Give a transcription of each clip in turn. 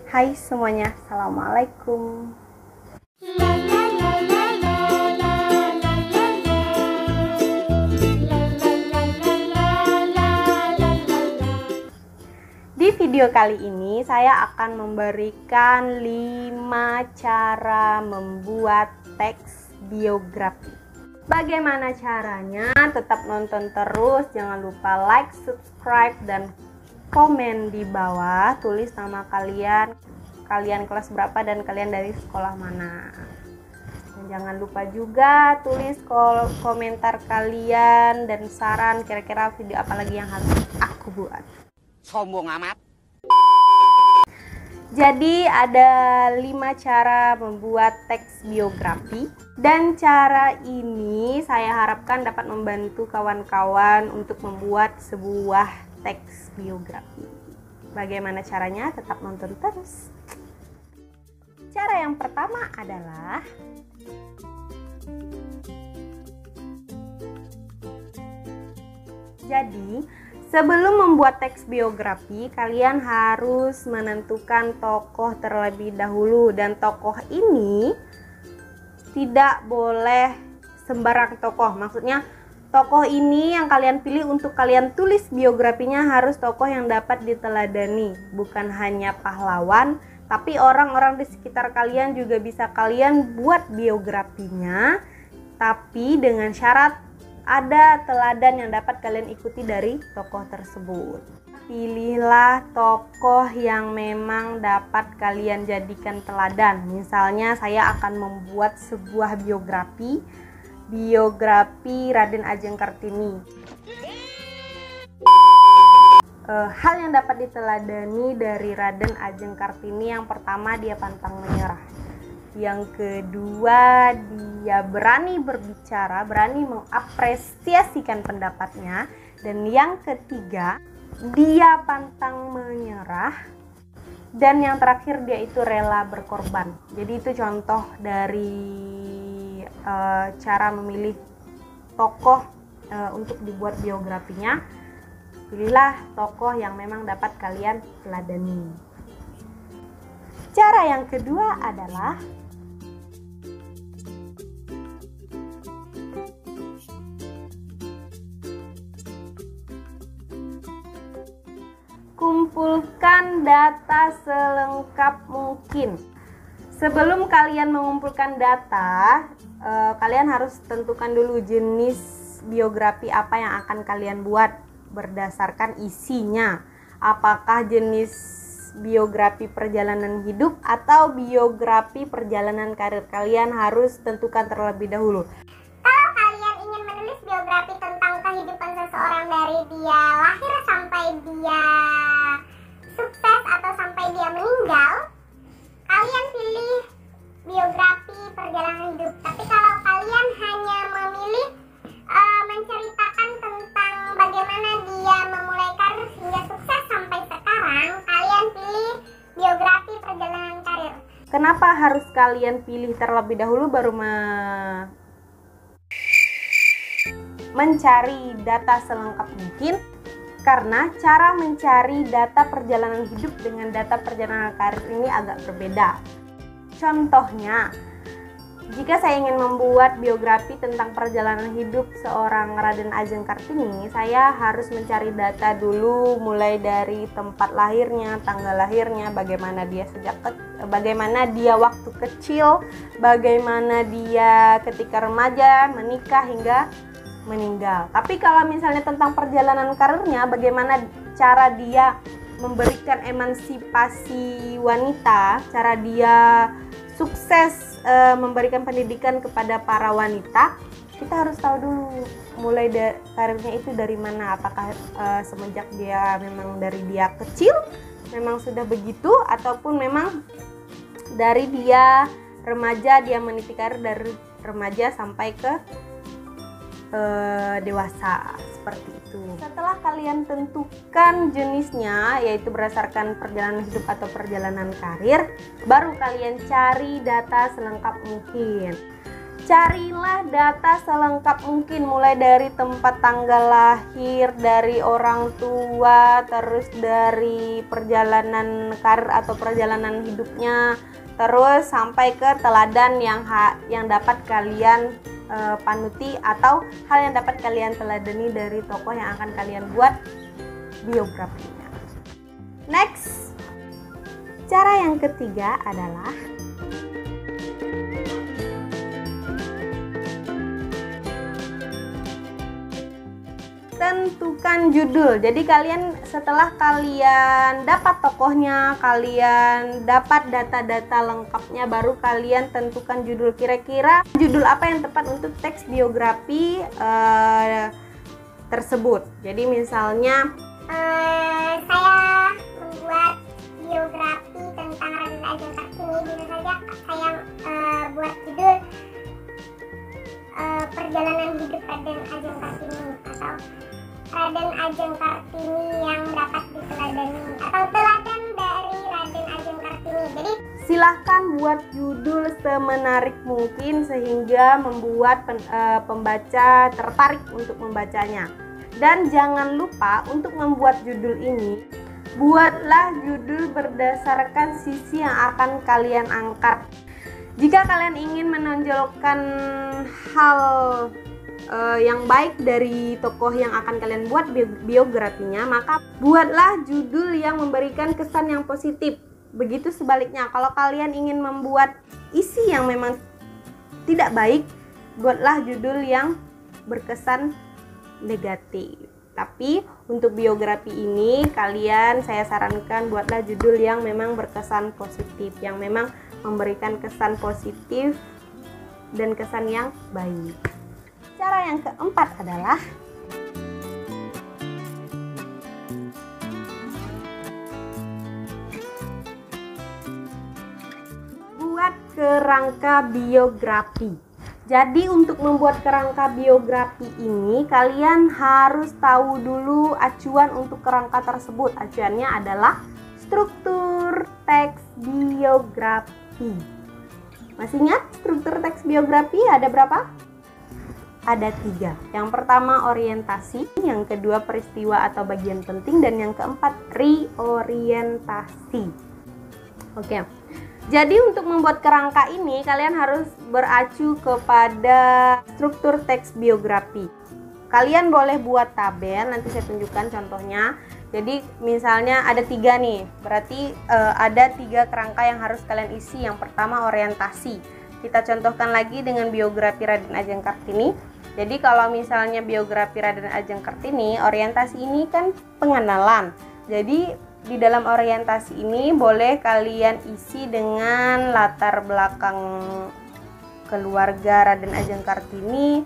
Hai semuanya, Assalamualaikum. Di video kali ini saya akan memberikan 5 cara membuat teks biografi. Bagaimana caranya? Tetap nonton terus, jangan lupa like, subscribe, dan komen di bawah. Tulis nama kalian kelas berapa, dan kalian dari sekolah mana. Dan jangan lupa juga tulis komentar kalian dan saran kira-kira video apa lagi yang harus aku buat. Sombong amat. Jadi ada 5 cara membuat teks biografi, dan cara ini saya harapkan dapat membantu kawan-kawan untuk membuat sebuah teks biografi. Bagaimana caranya? Tetap nonton terus. Cara yang pertama adalah sebelum membuat teks biografi, kalian harus menentukan tokoh terlebih dahulu, dan tokoh ini tidak boleh sembarang tokoh. Maksudnya, tokoh ini yang kalian pilih untuk kalian tulis biografinya harus tokoh yang dapat diteladani, bukan hanya pahlawan, tapi orang-orang di sekitar kalian juga bisa kalian buat biografinya, tapi dengan syarat ada teladan yang dapat kalian ikuti dari tokoh tersebut. Pilihlah tokoh yang memang dapat kalian jadikan teladan. Misalnya saya akan membuat sebuah biografi Raden Ajeng Kartini. Hal yang dapat diteladani dari Raden Ajeng Kartini, yang pertama dia pantang menyerah. Yang kedua, dia berani berbicara, berani mengapresiasikan pendapatnya. Dan yang ketiga, dia pantang menyerah. Dan yang terakhir, dia itu rela berkorban. Jadi itu contoh dari cara memilih tokoh untuk dibuat biografinya. Pilihlah tokoh yang memang dapat kalian teladani. Cara yang kedua adalah kumpulkan data selengkap mungkin. Sebelum kalian mengumpulkan data, kalian harus tentukan dulu jenis biografi apa yang akan kalian buat berdasarkan isinya. Apakah jenis biografi perjalanan hidup atau biografi perjalanan karir, kalian harus tentukan terlebih dahulu. Kalau kalian ingin menulis biografi tentang kehidupan seseorang dari dia lahir sampai dia sukses atau sampai dia meninggal, kalian pilih biografi perjalanan hidup. Tapi kalau kalian hanya memilih menceritakan tentang bagaimana dia memulai karir hingga sukses sampai sekarang, kalian pilih biografi perjalanan karir. Kenapa harus kalian pilih terlebih dahulu baru mencari data selengkap mungkin? Karena cara mencari data perjalanan hidup dengan data perjalanan karir ini agak berbeda. Contohnya, jika saya ingin membuat biografi tentang perjalanan hidup seorang Raden Ajeng Kartini, saya harus mencari data dulu, mulai dari tempat lahirnya, tanggal lahirnya, bagaimana dia waktu kecil, bagaimana dia ketika remaja, menikah hingga meninggal. Tapi kalau misalnya tentang perjalanan karirnya, bagaimana cara dia memberikan emansipasi wanita, cara dia sukses memberikan pendidikan kepada para wanita, kita harus tahu dulu mulai karirnya itu dari mana. Apakah semenjak dia memang dari dia kecil memang sudah begitu, ataupun memang dari dia remaja, dia meniti karir dari remaja sampai ke dewasa, seperti itu. Setelah kalian tentukan jenisnya, yaitu berdasarkan perjalanan hidup atau perjalanan karir, baru kalian cari data selengkap mungkin. Carilah data selengkap mungkin, mulai dari tempat tanggal lahir, dari orang tua, terus dari perjalanan karir atau perjalanan hidupnya, terus sampai ke teladan yang dapat kalian panuti atau hal yang dapat kalian teladani dari tokoh yang akan kalian buat biografinya. Next, cara yang ketiga adalah tentukan judul. Jadi kalian setelah kalian dapat tokohnya, kalian dapat data-data lengkapnya, baru kalian tentukan judul. Kira-kira judul apa yang tepat untuk teks biografi tersebut. Jadi misalnya saya membuat biografi tentang Raden Ajeng Kartini, bisa saja saya buat judul perjalanan hidup Raden Ajeng Kartini, atau Raden Ajeng Kartini yang dapat diteladani, atau teladan dari Raden Ajeng Kartini. Jadi silahkan buat judul semenarik mungkin sehingga membuat pembaca tertarik untuk membacanya. Dan jangan lupa untuk membuat judul ini, buatlah judul berdasarkan sisi yang akan kalian angkat. Jika kalian ingin menonjolkan hal yang baik dari tokoh yang akan kalian buat biografinya, maka buatlah judul yang memberikan kesan yang positif. Begitu sebaliknya, kalau kalian ingin membuat isi yang memang tidak baik, buatlah judul yang berkesan negatif. Tapi untuk biografi ini saya sarankan buatlah judul yang memang berkesan positif, yang memang memberikan kesan positif dan kesan yang baik. Cara yang keempat adalah buat kerangka biografi. Jadi untuk membuat kerangka biografi ini, kalian harus tahu dulu acuan untuk kerangka tersebut. Acuannya adalah struktur teks biografi. Masih ingat struktur teks biografi ada berapa? Ada 3. Yang pertama orientasi, yang kedua peristiwa atau bagian penting, dan yang keempat reorientasi. Oke. Jadi untuk membuat kerangka ini kalian harus beracu kepada struktur teks biografi. Kalian boleh buat tabel, nanti saya tunjukkan contohnya. Jadi misalnya ada 3 nih, berarti ada 3 kerangka yang harus kalian isi. Yang pertama orientasi. Kita contohkan lagi dengan biografi Raden Ajeng Kartini. Jadi kalau misalnya biografi Raden Ajeng Kartini, orientasi ini kan pengenalan. Jadi di dalam orientasi ini boleh kalian isi dengan latar belakang keluarga Raden Ajeng Kartini,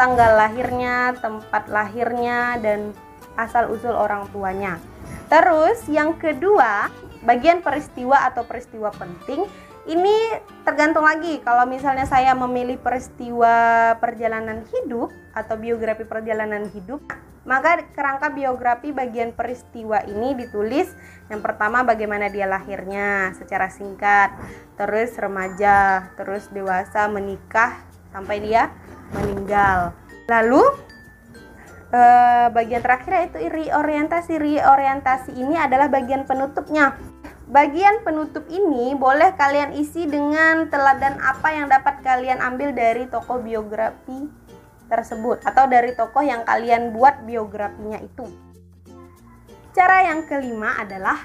tanggal lahirnya, tempat lahirnya, dan asal-usul orang tuanya. Terus yang kedua, bagian peristiwa atau peristiwa penting. Ini tergantung lagi, kalau misalnya saya memilih peristiwa perjalanan hidup atau biografi perjalanan hidup, maka kerangka biografi bagian peristiwa ini ditulis yang pertama bagaimana dia lahirnya secara singkat, terus remaja, terus dewasa, menikah, sampai dia meninggal. Lalu bagian terakhir yaitu reorientasi. Reorientasi ini adalah bagian penutupnya. Bagian penutup ini boleh kalian isi dengan teladan apa yang dapat kalian ambil dari tokoh biografi tersebut atau dari tokoh yang kalian buat biografinya itu. Cara yang kelima adalah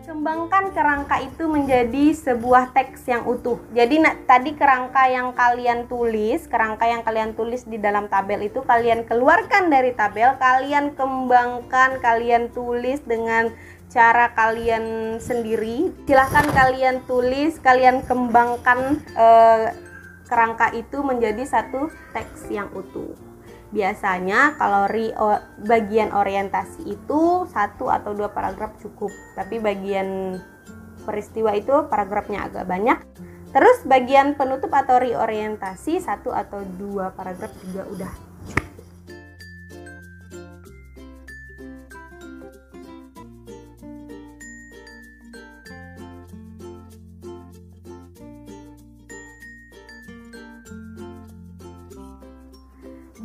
kembangkan kerangka itu menjadi sebuah teks yang utuh. Jadi tadi kerangka yang kalian tulis di dalam tabel itu kalian keluarkan dari tabel, kalian kembangkan, kalian tulis dengan cara kalian sendiri. Silahkan kalian tulis, kalian kembangkan kerangka itu menjadi satu teks yang utuh. Biasanya kalau bagian orientasi itu 1 atau 2 paragraf cukup, tapi bagian peristiwa itu paragrafnya agak banyak. Terus bagian penutup atau reorientasi 1 atau 2 paragraf juga udah cukup.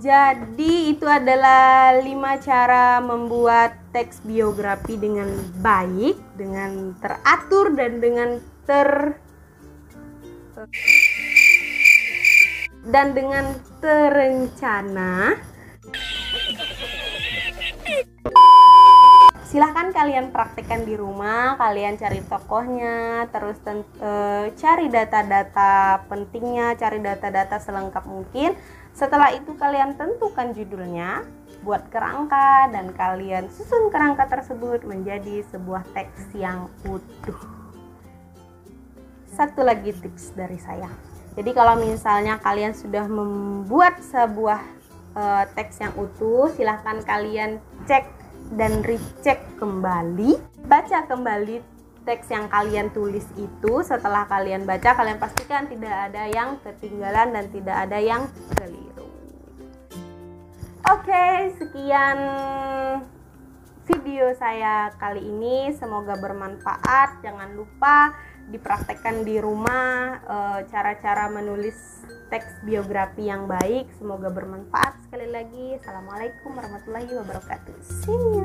Jadi itu adalah 5 cara membuat teks biografi dengan baik, dengan teratur dan dengan terencana. Silahkan kalian praktekkan di rumah, kalian cari tokohnya, terus cari data-data pentingnya, cari data-data selengkap mungkin. Setelah itu kalian tentukan judulnya, buat kerangka, dan kalian susun kerangka tersebut menjadi sebuah teks yang utuh. Satu lagi tips dari saya. Jadi kalau misalnya kalian sudah membuat sebuah teks yang utuh, silahkan kalian cek dan recheck kembali, baca kembali teks yang kalian tulis itu. Setelah kalian baca, kalian pastikan tidak ada yang ketinggalan dan tidak ada yang keliru. Oke, sekian video saya kali ini, semoga bermanfaat. Jangan lupa dipraktekkan di rumah cara-cara menulis teks biografi yang baik. Semoga bermanfaat. Sekali lagi, assalamualaikum warahmatullahi wabarakatuh. See you.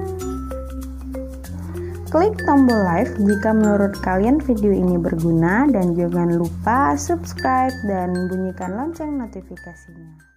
Klik tombol like jika menurut kalian video ini berguna, dan jangan lupa subscribe dan bunyikan lonceng notifikasinya.